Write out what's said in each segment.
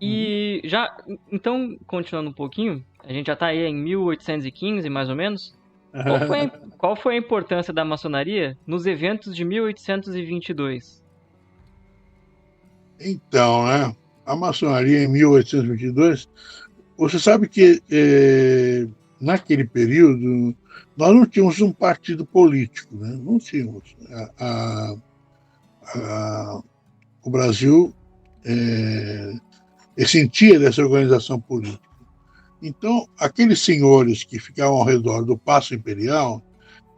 Uhum. E já, então, continuando um pouquinho, a gente já está aí em 1815, mais ou menos. Qual foi a importância da maçonaria nos eventos de 1822? Então, né, a maçonaria em 1822, você sabe que naquele período nós não tínhamos um partido político, né? Não tínhamos. A- o Brasil sentia dessa organização política. Então, aqueles senhores que ficavam ao redor do Paço Imperial,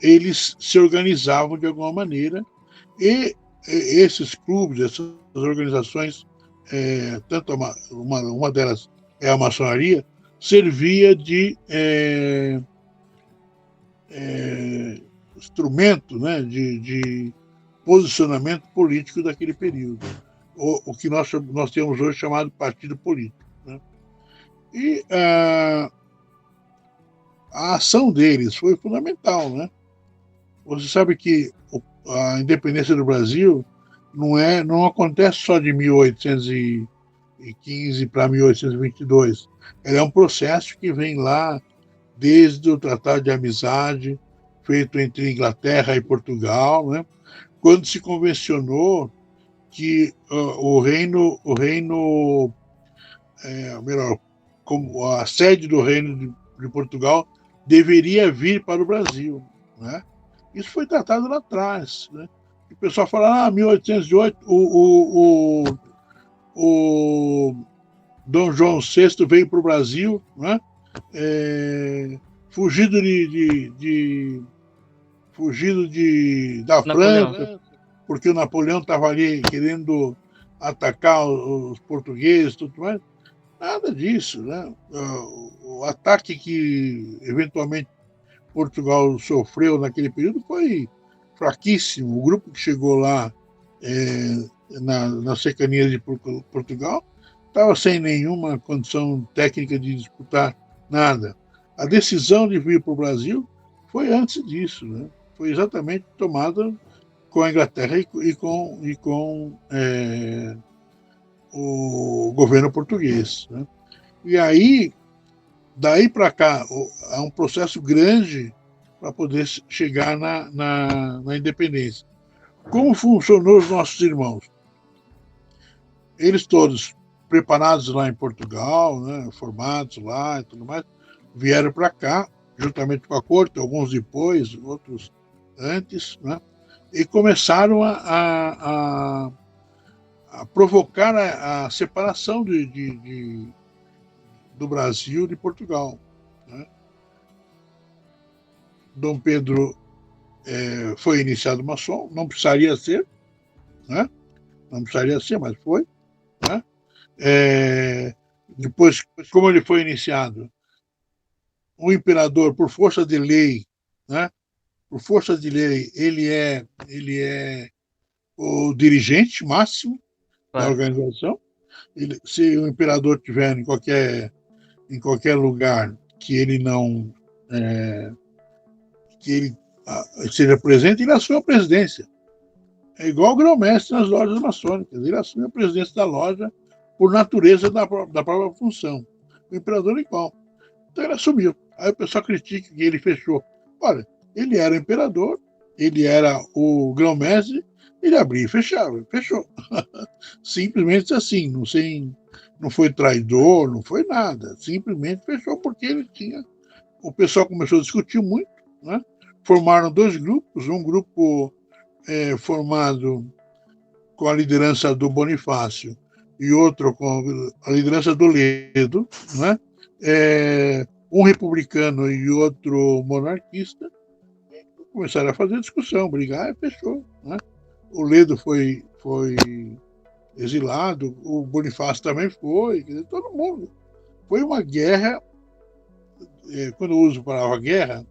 eles se organizavam de alguma maneira e esses clubes, essas organizações, tanto uma delas é a maçonaria, servia de instrumento, né, de posicionamento político daquele período, o que nós temos hoje chamado partido político. Né? E a ação deles foi fundamental. Né? Você sabe que a independência do Brasil não acontece só de 1815 para 1822. Ela é um processo que vem lá desde o Tratado de Amizade, feito entre Inglaterra e Portugal, né? Quando se convencionou que melhor, como a sede do reino de Portugal deveria vir para o Brasil, né? Isso foi tratado lá atrás, né? O pessoal fala, 1808, o Dom João VI veio para o Brasil, né? É, fugido da Napoleão. França, porque o Napoleão estava ali querendo atacar os portugueses, tudo mais. Nada disso, né? O ataque que eventualmente Portugal sofreu naquele período foi fraquíssimo. O grupo que chegou lá nas cercanias de Portugal estava sem nenhuma condição técnica de disputar nada. A decisão de vir para o Brasil foi antes disso, né? Foi exatamente tomada com a Inglaterra e com o governo português. Né? E aí, daí para cá, há um processo grande para poder chegar na independência. Como funcionou os nossos irmãos? Eles todos preparados lá em Portugal, né, formados lá e tudo mais, vieram para cá, juntamente com a corte, alguns depois, outros antes, né, e começaram a provocar a separação do Brasil de Portugal. Né. Dom Pedro foi iniciado maçom, não precisaria ser, né, não precisaria ser, mas foi. Né. Depois, como ele foi iniciado, o imperador, por força de lei, né, por força de lei, ele é o dirigente máximo da Claro. organização. Se o imperador tiver em qualquer lugar que ele não que ele seja presente, ele assume a presidência. É igual o grão-mestre nas lojas maçônicas. Ele assume a presidência da loja por natureza da própria função. O imperador é igual. Então ele assumiu. Aí o pessoal critica que ele fechou. Olha, ele era o imperador, ele era o grão-mestre, ele abria e fechava, fechou. Simplesmente assim, não foi traidor, não foi nada. Simplesmente fechou porque ele tinha. O pessoal começou a discutir muito, né? Formaram dois grupos, um grupo formado com a liderança do Bonifácio e outro com a liderança do Ledo, né? Um republicano e outro monarquista, começaram a fazer discussão, brigar e fechou. Né? O Ledo foi exilado, o Bonifácio também foi, quer dizer, todo mundo. Foi uma guerra, quando eu uso a palavra guerra,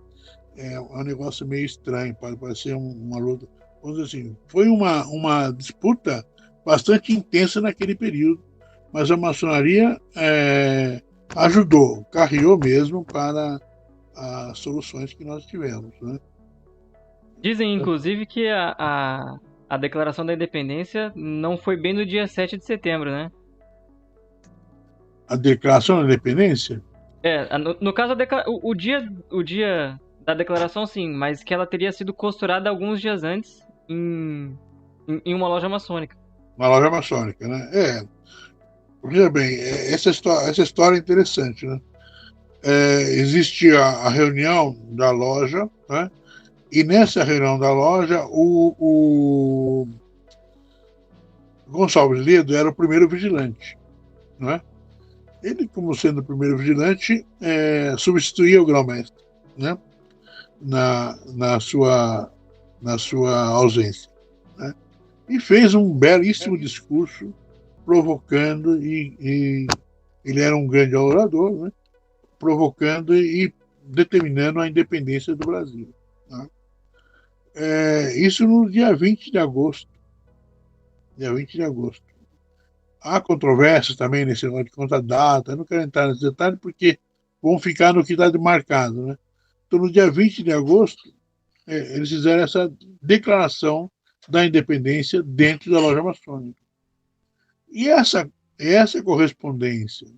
é um negócio meio estranho, pode parecer uma luta. Vamos dizer assim, foi uma disputa bastante intensa naquele período, mas a maçonaria ajudou, carreou mesmo para as soluções que nós tivemos. Né? Dizem, inclusive, que a Declaração da Independência não foi bem no dia 7 de setembro, né? A declaração da independência? No caso, o dia da declaração, sim, mas que ela teria sido costurada alguns dias antes em uma loja maçônica. Uma loja maçônica, né? Veja bem, essa história é interessante, né? Existe a reunião da loja, né? E nessa reunião da loja, o Gonçalves Ledo era o primeiro vigilante, não é? Ele, como sendo o primeiro vigilante, substituía o grão-mestre, né? Na sua ausência, né? E fez um belíssimo discurso provocando, e ele era um grande orador, né? Provocando e determinando a independência do Brasil, né? Isso no dia 20 de agosto. Dia 20 de agosto. Há controvérsias também nesse negócio de conta data, eu não quero entrar nesse detalhe porque vão ficar no que está demarcado, né? Então, no dia 20 de agosto, eles fizeram essa declaração da independência dentro da loja maçônica. E essa correspondência,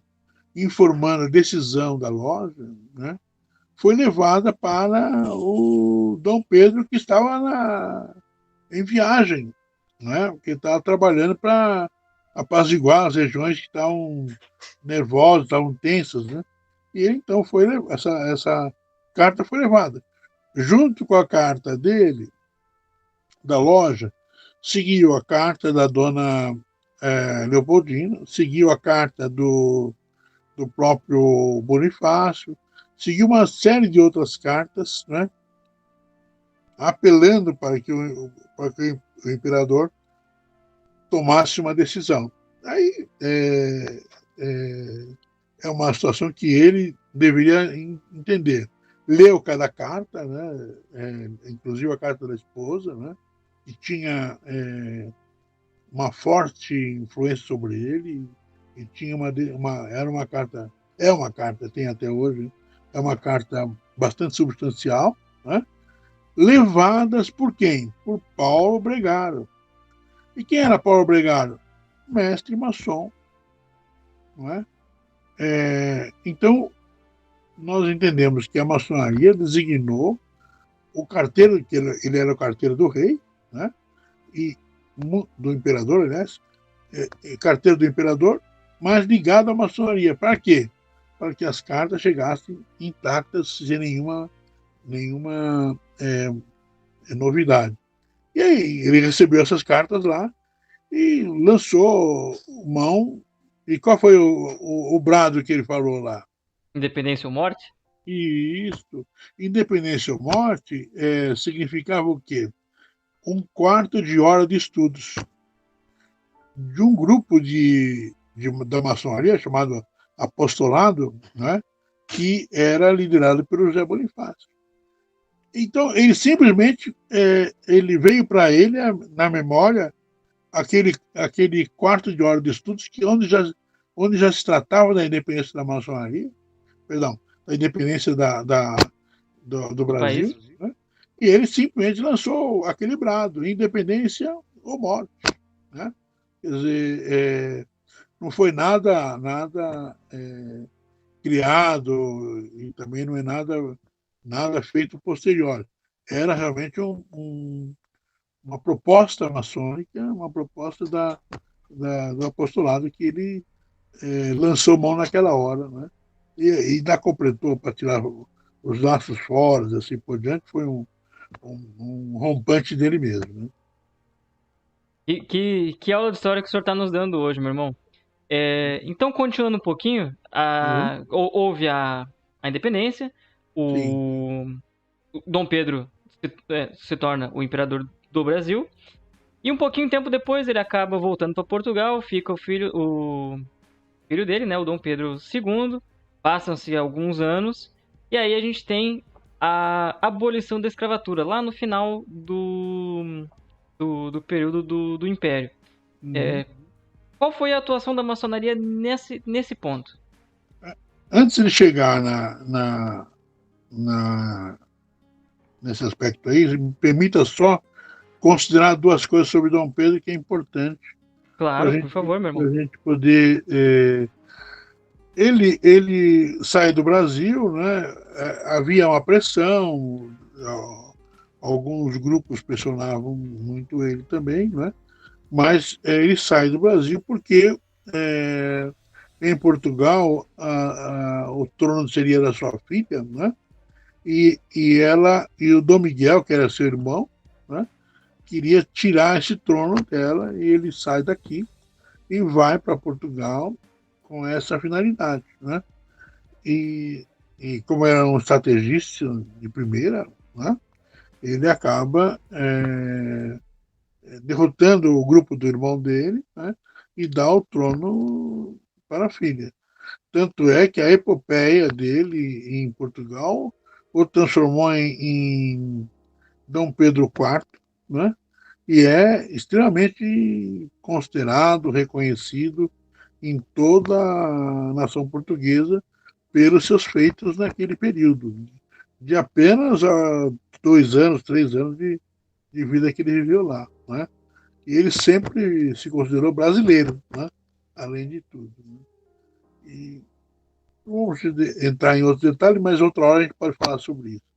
informando a decisão da loja, né, foi levada para o Dom Pedro, que estava em viagem, né, que estava trabalhando para apaziguar as regiões que estavam nervosas, estavam tensas, né? E então essa carta foi levada. Junto com a carta dele, da loja, seguiu a carta da dona Leopoldina, seguiu a carta do próprio Bonifácio, seguiu uma série de outras cartas, né, apelando para que o imperador tomasse uma decisão. Aí é uma situação que ele deveria entender. Leu cada carta, né, inclusive a carta da esposa, né, que tinha uma forte influência sobre ele, e tinha era uma carta, tem até hoje, é uma carta bastante substancial, né, levadas por quem? Por Paulo Bregaro. E quem era Paulo Bregaro? Mestre maçom, não é? Então, nós entendemos que a maçonaria designou o carteiro, que ele era o carteiro do rei, né? E do imperador, aliás, carteiro do imperador, mas ligado à maçonaria. Para quê? Para que as cartas chegassem intactas, sem nenhuma novidade. E aí ele recebeu essas cartas lá e lançou mão. E qual foi o brado que ele falou lá? Independência ou morte? Isso. Independência ou morte significava o quê? 1/4 de hora de estudos de um grupo da maçonaria chamado Apostolado, né, que era liderado pelo José Bonifácio. Então, ele simplesmente ele veio para ele na memória aquele 1/4 de hora de estudos onde já se tratava da independência da maçonaria, perdão, da independência do Brasil, né? E ele simplesmente lançou aquele brado: independência ou morte, né? Quer dizer, não foi nada criado, e também não é nada feito posterior. Era realmente uma proposta maçônica, uma proposta do apostolado que ele lançou mão naquela hora, né? E ainda completou para tirar os laços fora, assim por diante. Foi um rompante dele mesmo, né? Que aula de história que o senhor está nos dando hoje, meu irmão. Então, continuando um pouquinho, houve a independência, o Dom Pedro se torna o imperador do Brasil, e um pouquinho tempo depois ele acaba voltando para Portugal, fica o filho dele, né, o Dom Pedro II. Passam-se alguns anos, e aí a gente tem a abolição da escravatura, lá no final do período do Império. Qual foi a atuação da maçonaria nesse ponto? Antes de chegar nesse aspecto aí, me permita só considerar 2 coisas sobre Dom Pedro que é importante. Claro, por favor, meu irmão. Para a gente poder Ele sai do Brasil, né? Havia uma pressão, alguns grupos pressionavam muito ele também, né? Mas ele sai do Brasil porque é, em Portugal o trono seria da sua filha, né? E o Dom Miguel, que era seu irmão, né? Queria tirar esse trono dela e ele sai daqui e vai para Portugal com essa finalidade, né? E, e como era um estrategista de primeira, né? Ele acaba derrotando o grupo do irmão dele, né? E dá o trono para a filha. Tanto é que a epopeia dele em Portugal o transformou em Dom Pedro IV, né? E é extremamente considerado, reconhecido em toda a nação portuguesa pelos seus feitos naquele período, de apenas 2 anos, 3 anos de vida que ele viveu lá, né? E ele sempre se considerou brasileiro, né? Além de tudo. Né? E vamos entrar em outros detalhes, mas outra hora a gente pode falar sobre isso.